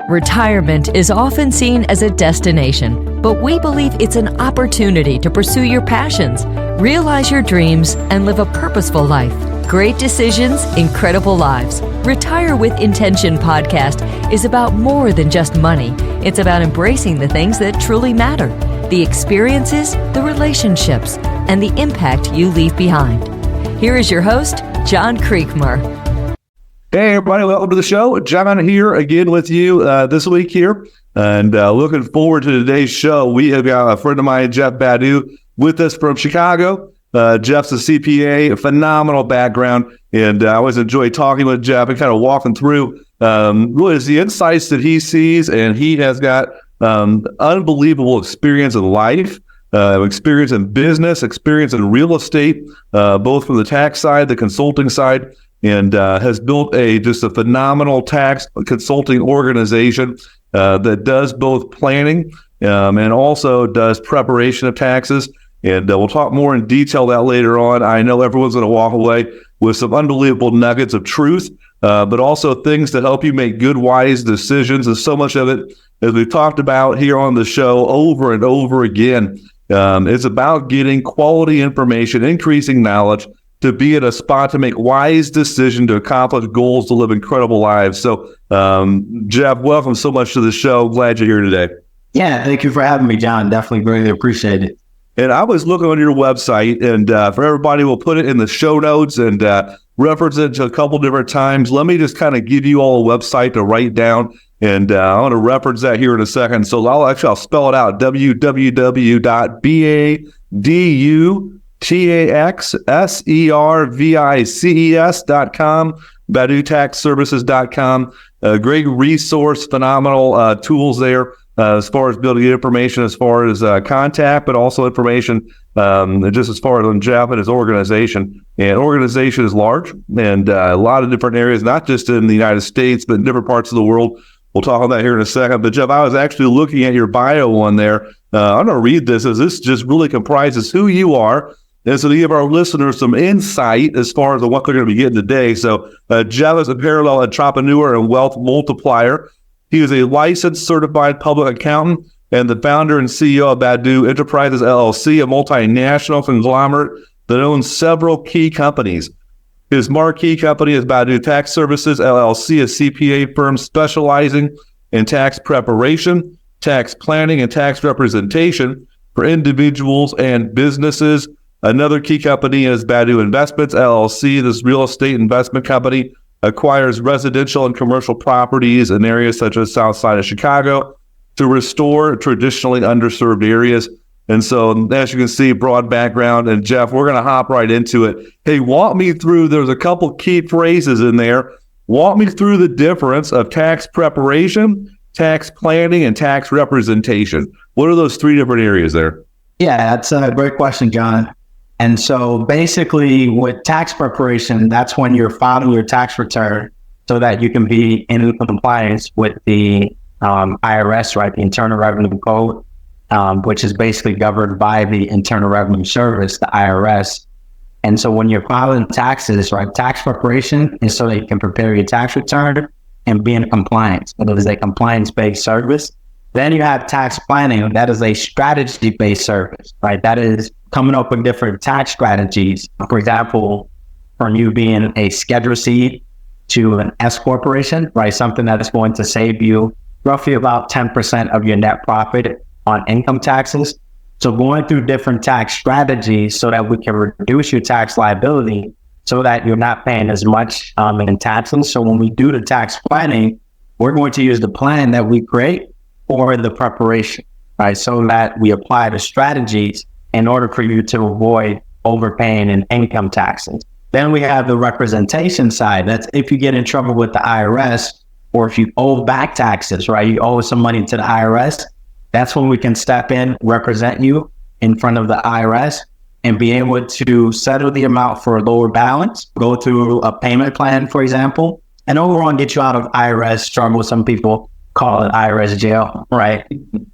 Retirement is often seen as a destination, but we believe it's an opportunity to pursue your passions, realize your dreams, and live a purposeful life. Great decisions, incredible lives. Retire with Intention podcast is about more than just money. It's about embracing the things that truly matter, the experiences, the relationships, and the impact you leave behind. Here is your host, John Creekmur. Hey everybody, welcome to the show. John here again with you this week here, and looking forward to today's show. We have got a friend of mine, Jeff Badu, with us from Chicago. Jeff's a CPA, a phenomenal background, and I always enjoy talking with Jeff and kind of walking through really the insights that he sees, and he has got unbelievable experience in life, experience in business, experience in real estate, both from the tax side, the consulting side, and has built just a phenomenal tax consulting organization that does both planning and also does preparation of taxes. And we'll talk more in detail that later on. I know everyone's going to walk away with some unbelievable nuggets of truth, but also things that help you make good, wise decisions. And so much of it, as we've talked about here on the show over and over again, it's about getting quality information, increasing knowledge, to be in a spot to make wise decisions, to accomplish goals, to live incredible lives. So, Jeff, welcome so much to the show. Glad you're here today. Yeah, thank you for having me, John. Definitely really appreciate it. And I was looking on your website, and for everybody, we'll put it in the show notes and reference it to a couple different times. Let me just kind of give you all a website to write down, and I want to reference that here in a second. So I'll spell it out: www.badutaxservices.com, badutaxservices.com. Great resource, phenomenal tools there as far as building information, as far as contact, but also information just as far as on Jeff and his organization. And organization is large and a lot of different areas, not just in the United States, but in different parts of the world. We'll talk on that here in a second. But Jeff, I was actually looking at your bio on there. I'm going to read this, as this just really comprises who you are, and so to give our listeners some insight as far as what they're going to be getting today. So Jeff is a parallel entrepreneur and wealth multiplier. He is a licensed certified public accountant and the founder and CEO of Badu Enterprises, LLC, a multinational conglomerate that owns several key companies. His marquee company is Badu Tax Services, LLC, a CPA firm specializing in tax preparation, tax planning, and tax representation for individuals and businesses. Another key company is Badu Investments, LLC. This real estate investment company acquires residential and commercial properties in areas such as south side of Chicago to restore traditionally underserved areas. And so, as you can see, broad background. And Jeff, we're going to hop right into it. Hey, walk me through, there's a couple key phrases in there. Walk me through the difference of tax preparation, tax planning, and tax representation. What are those three different areas there? Yeah, that's a great question, John. And so basically with tax preparation, that's when you're filing your tax return so that you can be in compliance with the IRS, right? The Internal Revenue Code, which is basically governed by the Internal Revenue Service, the IRS. And so when you're filing taxes, right, tax preparation is so that you can prepare your tax return and be in compliance. It is a compliance-based service. Then you have tax planning. That is a strategy-based service, right? That is coming up with different tax strategies. For example, from you being a Schedule C to an S corporation, right? Something that is going to save you roughly about 10% of your net profit on income taxes. So going through different tax strategies so that we can reduce your tax liability so that you're not paying as much in taxes. So when we do the tax planning, we're going to use the plan that we create for the preparation, right? So that we apply the strategies in order for you to avoid overpaying in income taxes. Then we have the representation side. That's if you get in trouble with the IRS or if you owe back taxes, right? You owe some money to the IRS. That's when we can step in, represent you in front of the IRS and be able to settle the amount for a lower balance, go through a payment plan, for example, and overall get you out of IRS trouble. Some people call it IRS jail, right?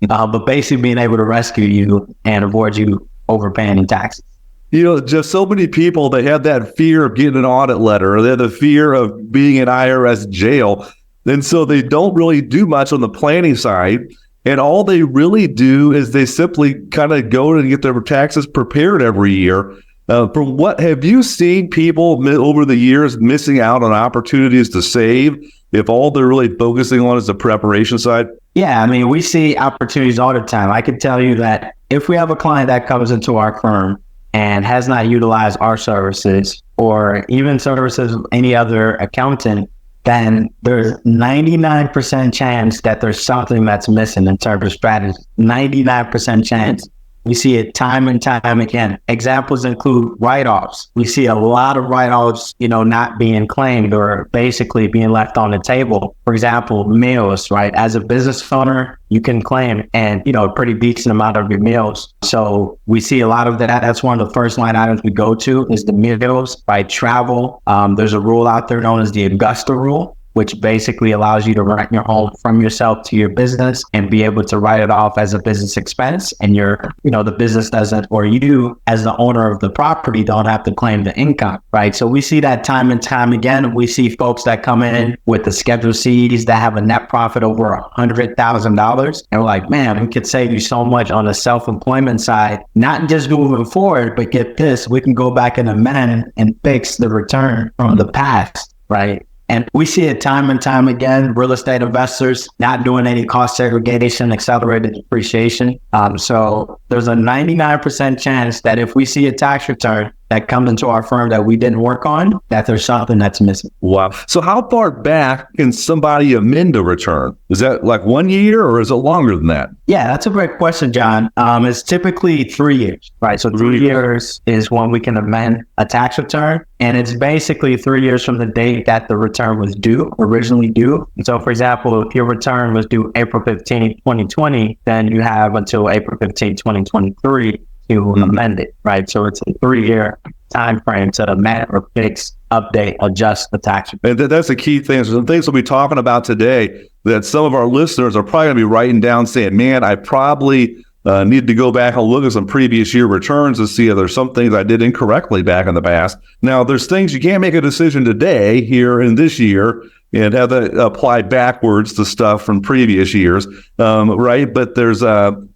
But basically being able to rescue you and avoid you overpaying in taxes. You know, just so many people, they have that fear of getting an audit letter, or they have the fear of being in IRS jail. And so they don't really do much on the planning side. And all they really do is they simply kind of go and get their taxes prepared every year. From what have you seen people over the years missing out on opportunities to save if all they're really focusing on is the preparation side? Yeah, I mean, we see opportunities all the time. I can tell you that if we have a client that comes into our firm and has not utilized our services or even services of any other accountant, then there's 99% chance that there's something that's missing in terms of strategy. 99% chance. We see it time and time again. Examples include write-offs. We see a lot of write-offs, not being claimed or basically being left on the table. For example, meals, right? As a business owner, you can claim a pretty decent amount of your meals. So we see a lot of that. That's one of the first line items we go to is the meals, right? Travel. There's a rule out there known as the Augusta Rule, which basically allows you to rent your home from yourself to your business and be able to write it off as a business expense. And the business doesn't, or you as the owner of the property don't have to claim the income, right? So we see that time and time again. We see folks that come in with the Schedule Cs that have a net profit over $100,000. And we're like, man, we could save you so much on the self-employment side, not just moving forward, but get this, we can go back and amend and fix the return from the past, right? And we see it time and time again, real estate investors not doing any cost segregation, accelerated depreciation. So there's a 99% chance that if we see a tax return that comes into our firm that we didn't work on, that there's something that's missing. Wow. So how far back can somebody amend a return? Is that like 1 year or is it longer than that? Yeah, that's a great question, John. It's typically 3 years, right? So 3 years is when we can amend a tax return. And it's basically 3 years from the date that the return was originally due. And so, for example, if your return was due April 15, 2020, then you have until April 15, 2023 to amend it, right? So it's a 3-year time frame to amend or fix, update, adjust the tax return. And that's the key thing. So some things we'll be talking about today that some of our listeners are probably going to be writing down saying, man, I probably need to go back and look at some previous year returns to see if there's some things I did incorrectly back in the past. Now, there's things you can't make a decision today here in this year and have that apply backwards to stuff from previous years, right? But there's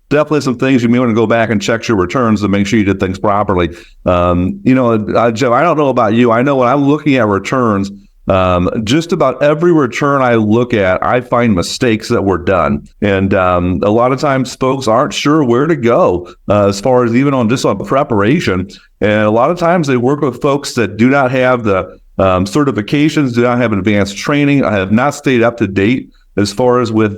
definitely some things you may want to go back and check your returns to make sure you did things properly. Jeff, I don't know about you. I know when I'm looking at returns, just about every return I look at, I find mistakes that were done. And a lot of times folks aren't sure where to go as far as even on preparation. And a lot of times they work with folks that do not have the certifications, do not have advanced training, have not stayed up to date as far as with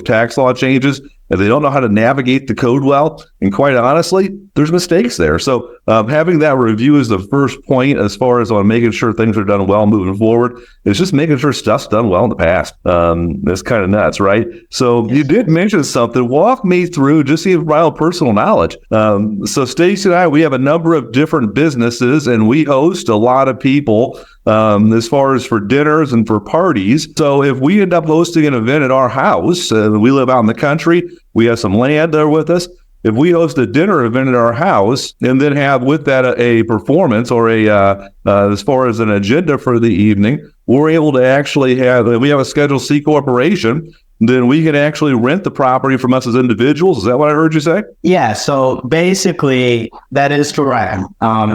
tax law changes. And they don't know how to navigate the code well. And quite honestly, there's mistakes there. So having that review is the first point as far as on making sure things are done well moving forward. It's just making sure stuff's done well in the past. That's kind of nuts, right? So you did mention something. Walk me through, just see if real personal knowledge. So Stacey and I, we have a number of different businesses and we host a lot of people as far as for dinners and for parties. So if we end up hosting an event at our house, we live out in the country, we have some land there with us. If we host a dinner event at our house and then have with that a performance or as far as an agenda for the evening, we're able to actually we have a Schedule C corporation, then we can actually rent the property from us as individuals. Is that what I heard you say? Yeah, so basically that is correct.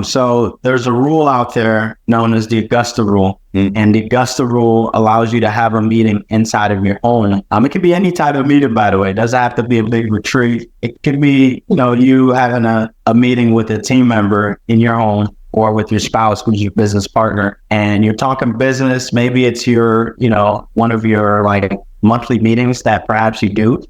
So there's a rule out there known as the Augusta Rule. And the Augusta Rule allows you to have a meeting inside of your home. It could be any type of meeting, by the way. It doesn't have to be a big retreat. It could be, you having a meeting with a team member in your home or with your spouse, who's your business partner, and you're talking business. Maybe it's your, one of your monthly meetings that perhaps you do,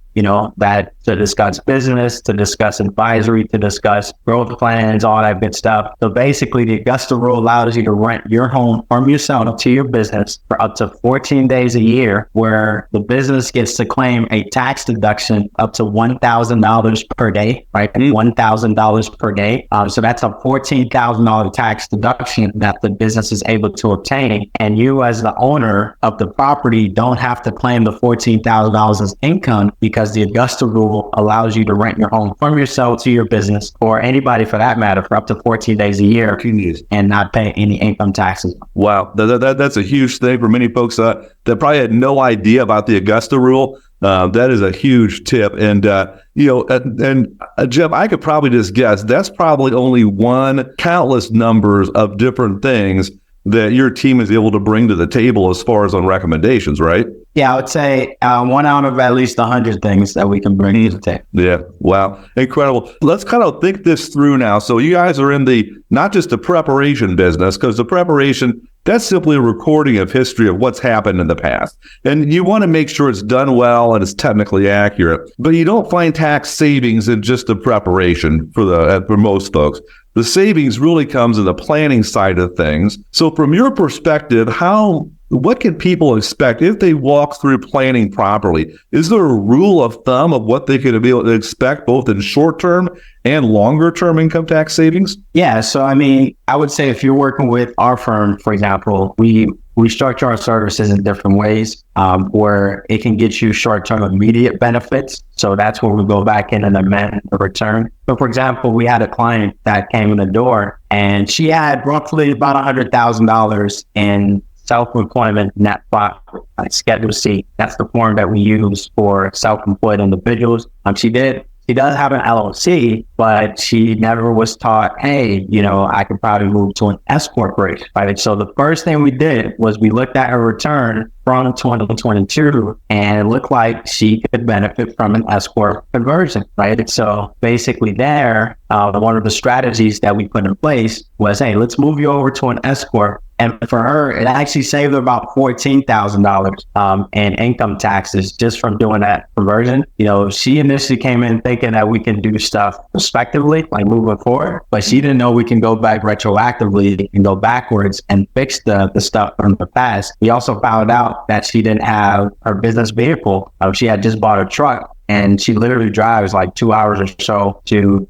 that to discuss business, to discuss advisory, to discuss growth plans, all that good stuff. So basically the Augusta Rule allows you to rent your home from yourself to your business for up to 14 days a year, where the business gets to claim a tax deduction up to $1,000 per day, right? $1,000 per day. So that's a $14,000 tax deduction that the business is able to obtain. And you as the owner of the property don't have to claim the $14,000 as income because because the Augusta Rule allows you to rent your home from yourself to your business, or anybody for that matter, for up to 14 days a year and not pay any income taxes. Wow, that's a huge thing for many folks that probably had no idea about the Augusta Rule. That is a huge tip. And, Jeff, I could probably just guess that's probably only one countless numbers of different things that your team is able to bring to the table as far as on recommendations, right? Yeah, I would say one out of at least 100 things that we can bring to the table. Yeah. Wow. Incredible. Let's kind of think this through now. So you guys are in not just the preparation business, because the preparation, that's simply a recording of history of what's happened in the past. And you want to make sure it's done well and it's technically accurate. But you don't find tax savings in just the preparation for most folks. The savings really comes in the planning side of things. So from your perspective, what can people expect if they walk through planning properly? Is there a rule of thumb of what they could be able to expect both in short-term and longer-term income tax savings? Yeah. So, I would say if you're working with our firm, for example, we structure our services in different ways where it can get you short-term immediate benefits. So that's where we go back in and amend the return. So for example, we had a client that came in the door and she had roughly about $100,000 in self-employment net profit, Schedule C. That's the form that we use for self-employed individuals. She does have an LLC, but she never was taught, hey, I could probably move to an S corporation, right? So the first thing we did was we looked at her return from 2022, and it looked like she could benefit from an S corp conversion, right? So basically one of the strategies that we put in place was, hey, let's move you over to an S corp. And for her, it actually saved her about $14,000 in income taxes just from doing that conversion. She initially came in thinking that we can do stuff prospectively, like moving forward, but she didn't know we can go back retroactively and go backwards and fix the stuff from the past. We also found out that she didn't have her business vehicle. She had just bought a truck. And she literally drives like 2 hours or so to,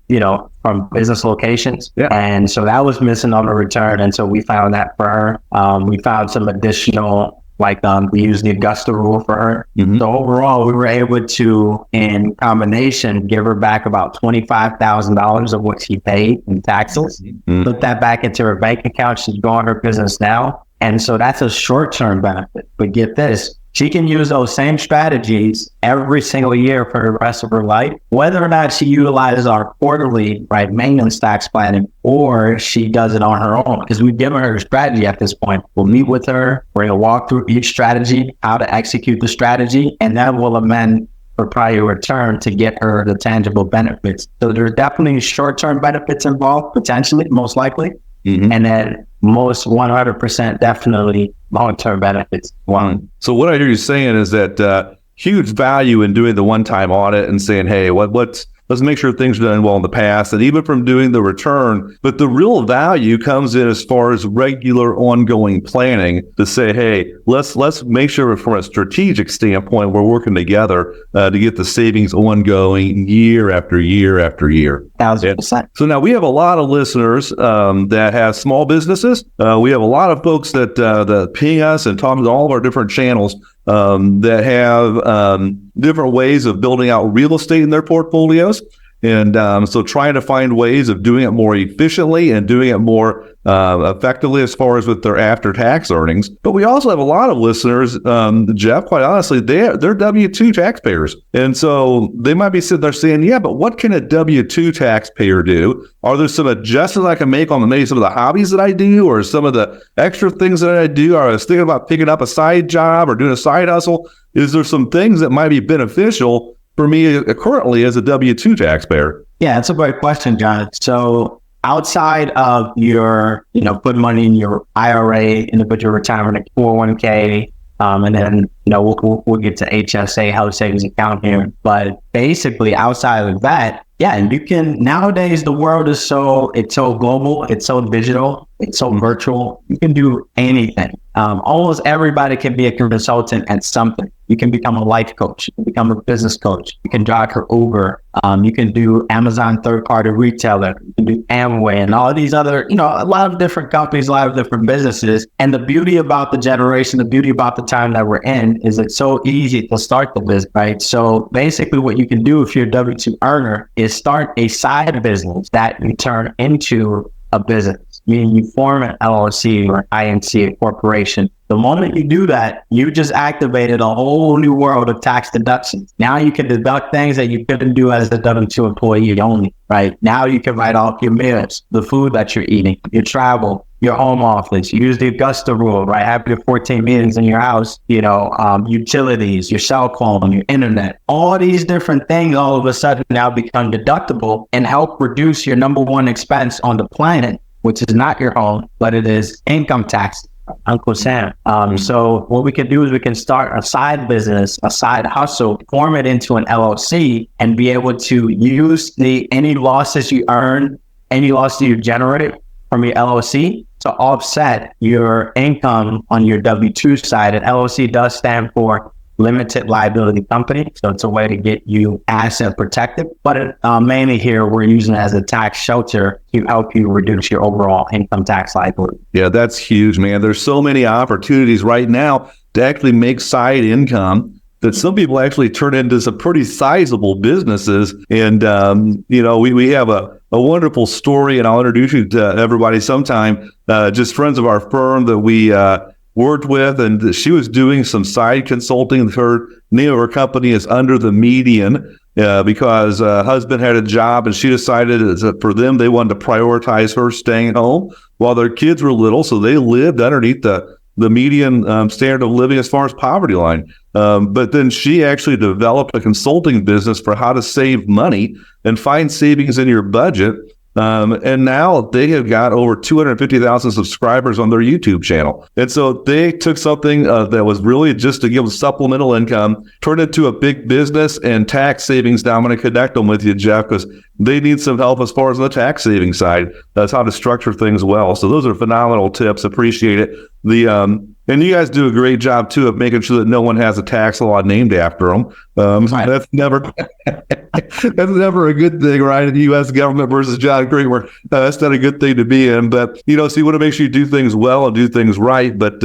from business locations. Yeah. And so that was missing on the return. And so we found that for her. We found some additional, we used the Augusta Rule for her. Mm-hmm. So overall, we were able to, in combination, give her back about $25,000 of what she paid in taxes. Mm-hmm. Put that back into her bank account. She's growing her business now. And so that's a short-term benefit. But get this. She can use those same strategies every single year for the rest of her life, whether or not she utilizes our quarterly maintenance tax planning, or she does it on her own, because we've given her a strategy at this point. We'll meet with her. We're going to walk through each strategy, how to execute the strategy, and then we'll amend her prior return to get her the tangible benefits. So there's definitely short-term benefits involved, potentially, most likely. Mm-hmm. And then most 100% definitely long-term benefits. So what I hear you saying is that huge value in doing the one-time audit and saying, hey, let's make sure things are done well in the past, and even from doing the return. But the real value comes in as far as regular ongoing planning to say, hey, let's make sure from a strategic standpoint, we're working together to get the savings ongoing year after year after year. 1,000%. So now we have a lot of listeners that have small businesses. We have a lot of folks that ping us and talk to all of our different channels that have different ways of building out real estate in their portfolios. And so trying to find ways of doing it more efficiently and doing it more effectively as far as with their after-tax earnings. But we also have a lot of listeners, Jeff, quite honestly, they're W-2 taxpayers. And so they might be sitting there saying, yeah, but what can a W-2 taxpayer do? Are there some adjustments I can make on maybe some of the hobbies that I do or some of the extra things that I do? Or I was thinking about picking up a side job or doing a side hustle. Is there some things that might be beneficial for me currently as a W-2 taxpayer? Yeah, that's a great question, John. So outside of your, putting money in your IRA, individual retirement, 401k, and then, we'll get to HSA, health savings account here. But basically outside of that, yeah, and you can, nowadays the world is it's so global, it's so digital, it's so virtual. You can do anything. Almost everybody can be a consultant at something. You can become a life coach, you can become a business coach, you can drive for Uber, you can do Amazon third-party retailer, you can do Amway and all these other, a lot of different companies, a lot of different businesses. And the beauty about the generation, the beauty about the time that we're in is it's so easy to start the business, right? So basically what you can do if you're a W-2 earner is start a side business that you turn into a business, meaning you form an LLC or INC, a corporation. The moment you do that, you just activated a whole new world of tax deductions. Now you can deduct things that you couldn't do as a W-2 employee only, right? Now you can write off your meals, the food that you're eating, your travel, your home office, use the Augusta Rule, right? Have your 14 meetings in your house, utilities, your cell phone, your internet, all these different things all of a sudden now become deductible and help reduce your number one expense on the planet, which is not your home, but it is income tax. Uncle Sam. So what we can do is we can start a side business, a side hustle, form it into an LLC, and be able to use any losses you earn, any loss that you generate from your LLC to offset your income on your W-2 side. And LLC does stand for limited liability company. So it's a way to get you asset protected. But mainly here, we're using it as a tax shelter to help you reduce your overall income tax liability. Yeah, that's huge, man. There's so many opportunities right now to actually make side income that some people actually turn into some pretty sizable businesses. And, we have a wonderful story, and I'll introduce you to everybody sometime, just friends of our firm that we worked with, and she was doing some side consulting. Her name of her company is Under the Median because husband had a job, and she decided that for them, they wanted to prioritize her staying home while their kids were little. So they lived underneath the median standard of living as far as poverty line. But then she actually developed a consulting business for how to save money and find savings in your budget. And now they have got over 250,000 subscribers on their YouTube channel. And so they took something that was really just to give them supplemental income, turned it into a big business and tax savings. Now I'm going to connect them with you, Jeff, because they need some help as far as the tax saving side. That's how to structure things well. So those are phenomenal tips. Appreciate it. And you guys do a great job too of making sure that no one has a tax law named after them. That's never a good thing, right? The U.S. government versus John Kramer. That's not a good thing to be in. But so you want to make sure you do things well and do things right. But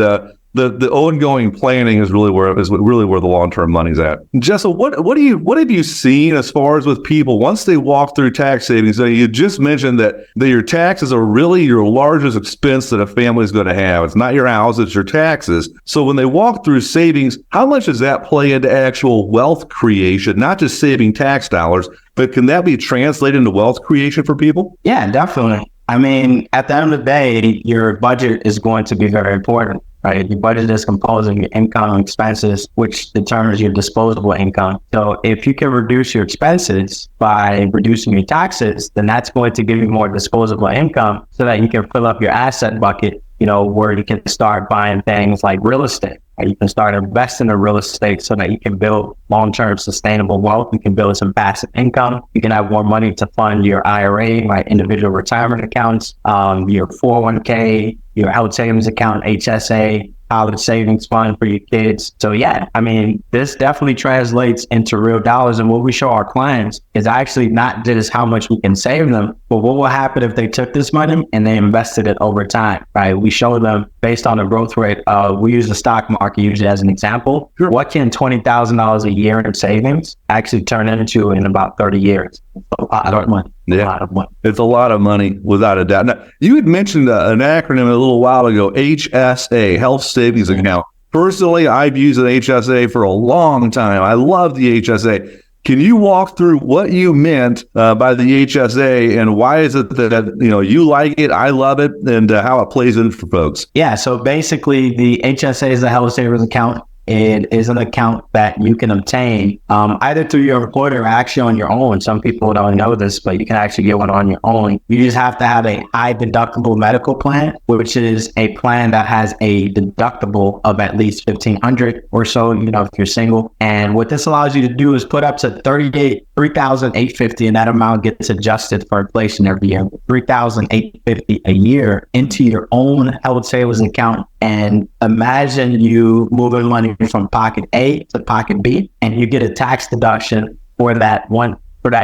the ongoing planning is really where the long-term money's at. Jessa, what have you seen as far as with people once they walk through tax savings? You just mentioned that your taxes are really your largest expense that a family is going to have. It's not your house, it's your taxes. So when they walk through savings, how much does that play into actual wealth creation? Not just saving tax dollars, but can that be translated into wealth creation for people? Yeah, definitely. I mean, at the end of the day, your budget is going to be very important. Right, your budget is composed of your income and expenses, which determines your disposable income. So if you can reduce your expenses by reducing your taxes, then that's going to give you more disposable income so that you can fill up your asset bucket, where you can start buying things like real estate. Right? You can start investing in real estate so that you can build long-term sustainable wealth. You can build some passive income. You can have more money to fund your IRA, like individual retirement accounts, your 401k, your health savings account, HSA, college savings fund for your kids. So yeah, I mean, this definitely translates into real dollars. And what we show our clients is actually not just how much we can save them, but what will happen if they took this money and they invested it over time, right? We show them based on the growth rate. We use the stock market usually as an example. Sure. What can $20,000 a year in savings actually turn into in about 30 years? A lot of money. Yeah. A lot of money. It's a lot of money, without a doubt. Now, you had mentioned an acronym a little while ago, HSA, Health Savings Account. Personally, I've used an HSA for a long time. I love the HSA. Can you walk through what you meant by the HSA and why is it that you like it, I love it, and how it plays in for folks? Yeah, so basically the HSA is a health savings account. It is an account that you can obtain either through your employer or actually on your own. Some people don't know this, but you can actually get one on your own. You just have to have a high deductible medical plan, which is a plan that has a deductible of at least $1,500 or so, if you're single. And what this allows you to do is put up to $3,850, and that amount gets adjusted for inflation every year. $3,850 a year into your own health savings account. And imagine you moving money from pocket A to pocket B, and you get a tax deduction for that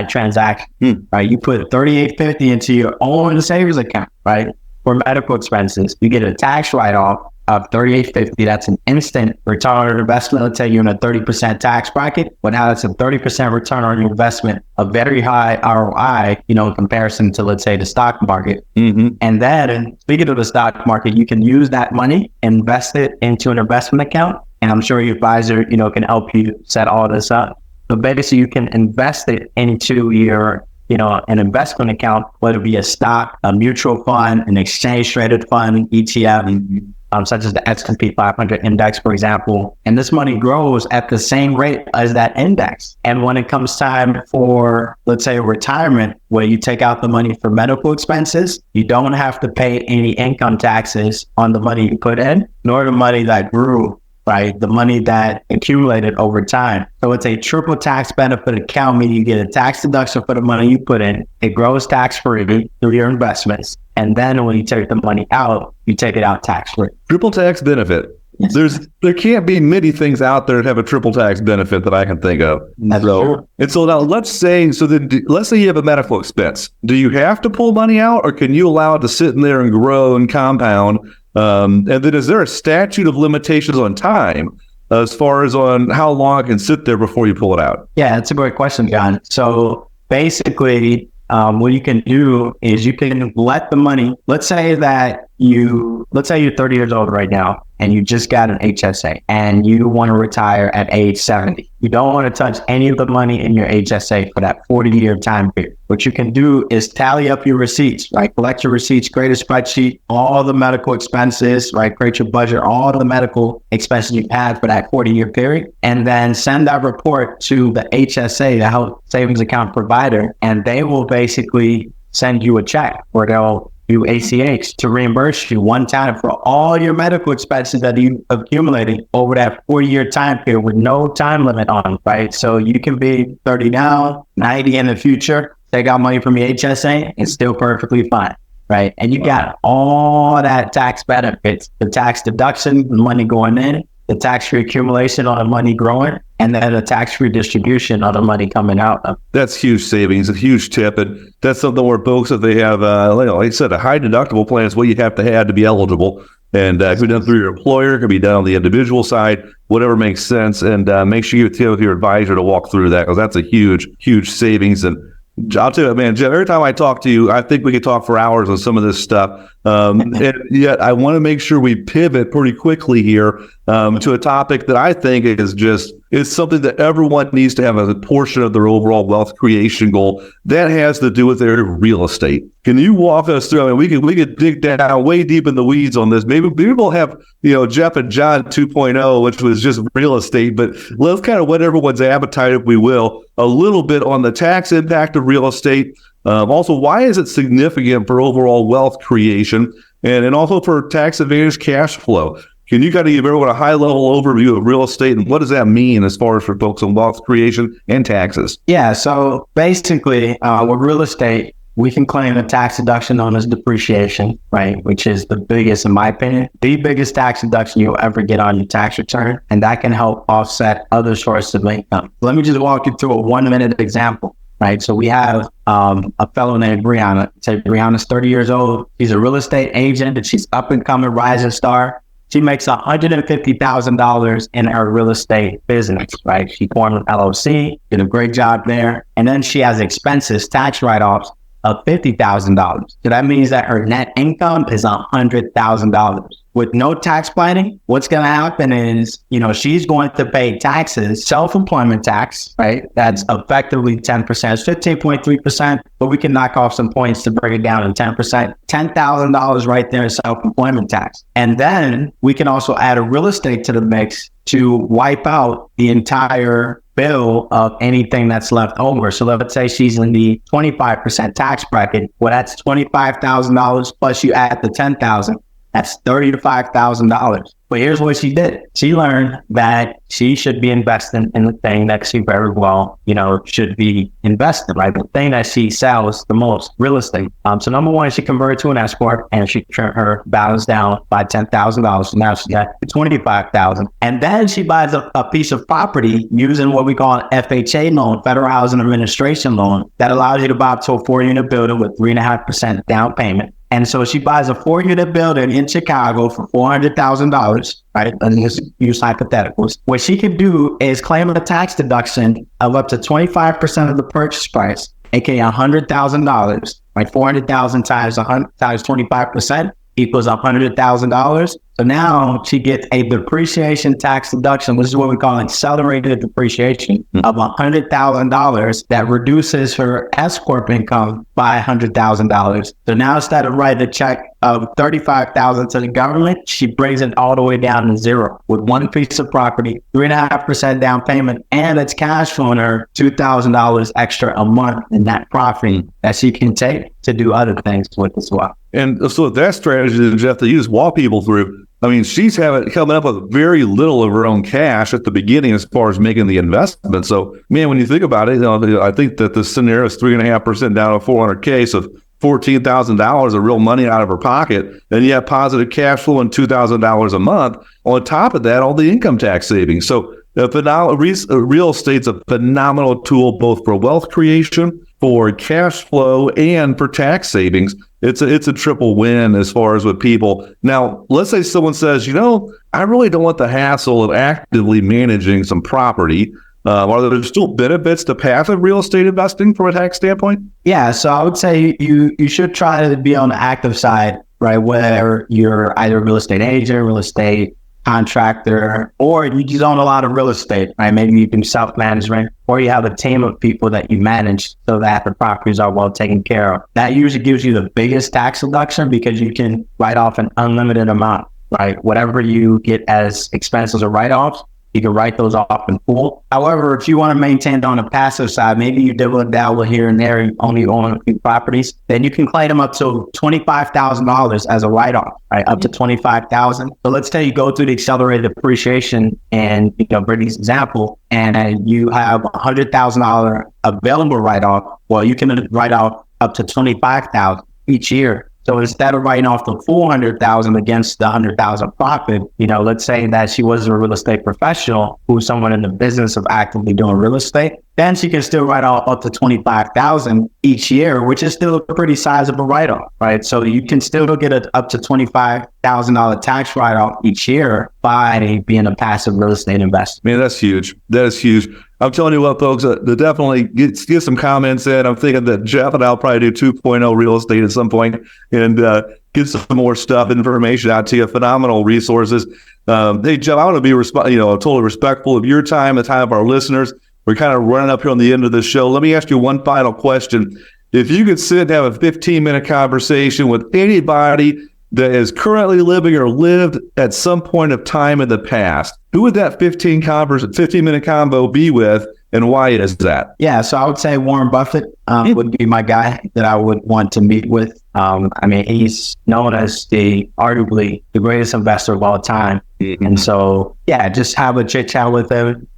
transaction, right? You put $38.50 into your own savings account, right? For medical expenses, you get a tax write-off of $38.50. That's an instant return on investment. Let's say you're in a 30% tax bracket, but now it's a 30% return on your investment, a very high ROI, in comparison to, let's say, the stock market. And then, speaking of the stock market, you can use that money, invest it into an investment account. And I'm sure your advisor, can help you set all this up. But basically, you can invest it into your an investment account, whether it be a stock, a mutual fund, an exchange traded fund, ETF, such as the S&P 500 index, for example. And this money grows at the same rate as that index. And when it comes time for, let's say, retirement, where you take out the money for medical expenses, you don't have to pay any income taxes on the money you put in, nor the money that grew, right? The money that accumulated over time. So it's a triple tax benefit account, meaning you get a tax deduction for the money you put in. It grows tax-free through your investments. And then when you take the money out, you take it out tax-free. Triple tax benefit. Yes. There can't be many things out there that have a triple tax benefit that I can think of. That's true. And so now let's say you have a medical expense. Do you have to pull money out, or can you allow it to sit in there and grow and compound? And then is there a statute of limitations on time as far as on how long it can sit there before you pull it out? Yeah, that's a great question, John. So basically, what you can do is you can let the money, let's say you're 30 years old right now and you just got an HSA and you want to retire at age 70. You don't want to touch any of the money in your HSA for that 40-year time period. What you can do is tally up your receipts, right? Collect your receipts, create a spreadsheet, all the medical expenses, right? Create your budget, all the medical expenses you've had for that 40-year period, and then send that report to the HSA, the health savings account provider, and they will basically send you a check, or they'll do ACH to reimburse you one time for all your medical expenses that you accumulated over that 40-year time period with no time limit on, right? So you can be 30 now, 90 in the future, take out money from your HSA, it's still perfectly fine, right? And you got all that tax benefits, the tax deduction, the money going in, the tax-free accumulation on the money growing, and then the tax-free distribution on the money coming out. That's huge savings, a huge tip. And that's something where folks, if they have, like I said, a high deductible plan is what you have to be eligible. And it can be done through your employer, it can be done on the individual side, whatever makes sense. And make sure you deal with your advisor to walk through that, because that's a huge, huge savings. And I'll tell you, man, Jeff, every time I talk to you, I think we could talk for hours on some of this stuff. And yet I want to make sure we pivot pretty quickly here to a topic that I think is something that everyone needs to have as a portion of their overall wealth creation goal. That has to do with their real estate. Can you walk us through? I mean, we could dig down way deep in the weeds on this. Maybe we'll have, Jeff and John 2.0, which was just real estate, but let's kind of whet everyone's appetite, if we will, a little bit on the tax impact of real estate. Also, why is it significant for overall wealth creation, and also for tax advantage cash flow? Can you kind of give everyone a high-level overview of real estate, and what does that mean as far as for folks on wealth creation and taxes? Yeah, so basically, with real estate, we can claim a tax deduction known as depreciation, right? Which is the biggest, in my opinion, the biggest tax deduction you'll ever get on your tax return, and that can help offset other sources of income. Let me just walk you through a 1-minute example. Right. So we have a fellow named Brianna. So Brianna's 30 years old. She's a real estate agent, and she's up and coming rising star. She makes $150,000 in her real estate business. Right. She formed an LLC, did a great job there. And then she has expenses, tax write-offs of $50,000. So that means that her net income is $100,000. With no tax planning, what's going to happen is, she's going to pay taxes, self-employment tax, right? That's effectively 10%, 15.3%, but we can knock off some points to bring it down to 10%. $10,000 right there is self-employment tax. And then we can also add a real estate to the mix to wipe out the entire bill of anything that's left over. So let's say she's in the 25% tax bracket. Well, that's $25,000 plus you add the $10,000. That's $30,000 to $5,000. But here's what she did. She learned that she should be investing in the thing that she very well, should be invested, right? The thing that she sells the most, real estate. So number one, she converted to an S corp and she trimmed her balance down by $10,000. So now she's got $25,000. And then she buys a piece of property using what we call an FHA loan, Federal Housing Administration loan, that allows you to buy up to a 4-unit building with 3.5% down payment. And so she buys a 4-unit building in Chicago for $400,000, right? Let's just use hypotheticals. What she could do is claim a tax deduction of up to 25% of the purchase price, aka $100,000, right? 400,000 times 25% equals $100,000. So now she gets a depreciation tax deduction, which is what we call accelerated depreciation, of $100,000 that reduces her S corp income by $100,000. So now instead of writing a check of $35,000 to the government, she brings it all the way down to zero with one piece of property, 3.5% down payment, and it's cash flowing her $2,000 extra a month in that profit that she can take to do other things with as well. And so that strategy, Jeff, that you just walk people through, I mean, she's coming up with very little of her own cash at the beginning as far as making the investment. So, man, when you think about it, I think that the scenario is 3.5% down to $400K, so $14,000 of real money out of her pocket, and you have positive cash flow and $2,000 a month. On top of that, all the income tax savings. So, real estate's a phenomenal tool both for wealth creation, for cash flow, and for tax savings. It's a triple win as far as with people. Now, let's say someone says, I really don't want the hassle of actively managing some property. Are there still benefits to passive real estate investing from a tax standpoint? Yeah, so I would say you should try to be on the active side, right? Whether you're either a real estate agent, real estate contractor, or you just own a lot of real estate, right? Maybe you do self-management, or you have a team of people that you manage so that the properties are well taken care of. That usually gives you the biggest tax deduction because you can write off an unlimited amount, right? Whatever you get as expenses or write-offs, you can write those off in full. However, if you want to maintain it on the passive side, maybe you dibble and dabble here and there, you only own a few properties, then you can claim them up to $25,000 as a write-off, right? Up to $25,000. So let's say you go through the accelerated depreciation and, Brittany's example, and you have $100,000 available write-off. Well, you can write off up to $25,000 each year. So instead of writing off the $400,000 against the $100,000 profit, let's say that she was a real estate professional who's someone in the business of actively doing real estate, then she can still write off up to $25,000 each year, which is still a pretty sizable write-off, right? So you can still get up to $25,000 tax write-off each year by being a passive real estate investor. Man, that's huge. That is huge. I'm telling you what, folks, to definitely get some comments in. I'm thinking that Jeff and I'll probably do 2.0 real estate at some point and get some more information out to you. Phenomenal resources. Hey, Jeff, I want to be totally respectful of your time, the time of our listeners. We're kind of running up here on the end of the show. Let me ask you one final question. If you could sit and have a 15-minute conversation with anybody that is currently living or lived at some point of time in the past, who would that 15-minute convo be with, and why is that? Yeah, so I would say Warren Buffett would be my guy that I would want to meet with. He's known as arguably the greatest investor of all time. Mm-hmm. And so, just have a chit chat with him.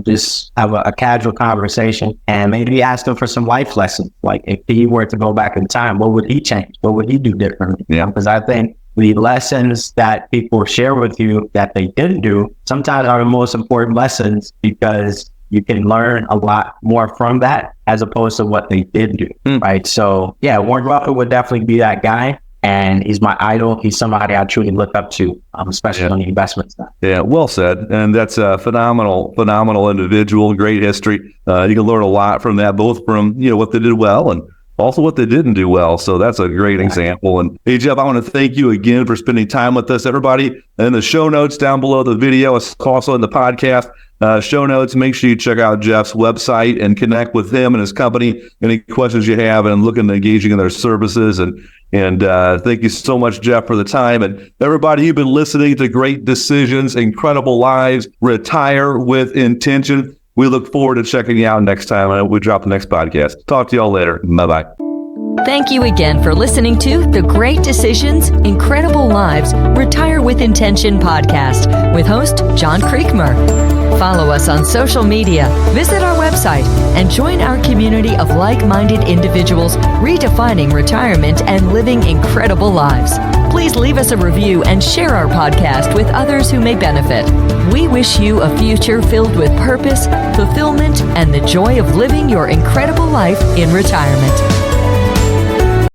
Just have a casual conversation and maybe ask him for some life lessons. Like if he were to go back in time, what would he change? What would he do differently? Yeah. Because I think the lessons that people share with you that they didn't do sometimes are the most important lessons because you can learn a lot more from that as opposed to what they did do. Right. So Warren Buffett would definitely be that guy. And he's my idol. He's somebody I truly look up to, especially on the investment side. Yeah, well said. And that's a phenomenal individual, great history. You can learn a lot from that, both from what they did well and also what they didn't do well. So that's a great example. And hey, Jeff, I want to thank you again for spending time with us. Everybody, in the show notes down below the video, it's also in the podcast show notes. Make sure you check out Jeff's website and connect with him and his company. Any questions you have, and look into engaging in their services. And thank you so much, Jeff, for the time. And everybody, you've been listening to Great Decisions, Incredible Lives, Retire with Intention. We look forward to checking you out next time. We drop the next podcast. Talk to y'all later. Bye-bye. Thank you again for listening to the Great Decisions, Incredible Lives, Retire with Intention podcast with host John Kriegmer. Follow us on social media, visit our website, and join our community of like-minded individuals redefining retirement and living incredible lives. Please leave us a review and share our podcast with others who may benefit. We wish you a future filled with purpose, fulfillment, and the joy of living your incredible life in retirement.